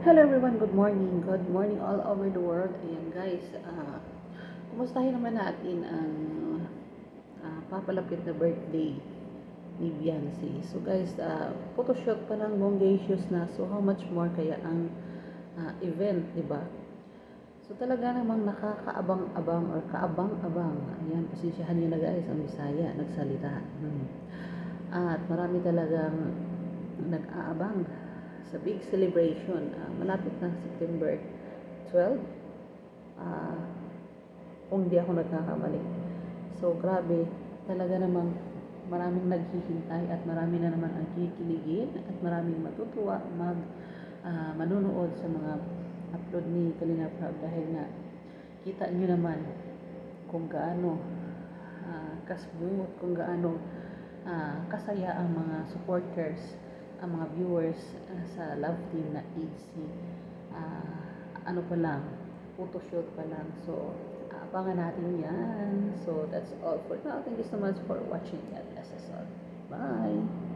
Hello everyone, good morning. Good morning all over the world. Ayan guys, kumustahin naman natin ang papalapit na birthday ni Beyonce. So guys, photoshoot pa lang bongacious na. So how much more kaya ang event, di ba? So talaga namang nakakaabang-abang or kaabang-abang. Ayan, pasensyahan nyo na guys, ang Bisaya, nagsalita. At marami talagang nag-aabang sa big celebration. Malapit na September 12. Ah, kung di ako nagkakamali. So, grabe. Talaga namang maraming naghihintay at marami na naman ang kikiligin at maraming matutuwa manunood sa mga upload ni Kalinga Prab dahil nga kita nyo naman kung gaano kasbut, kung gaano kasaya ang mga supporters, ang mga viewers sa love team na EDC. Ano pa lang, photoshoot pa lang. So, abangan natin yan. So, that's all for now. Thank you so much for watching. God bless us all. Bye!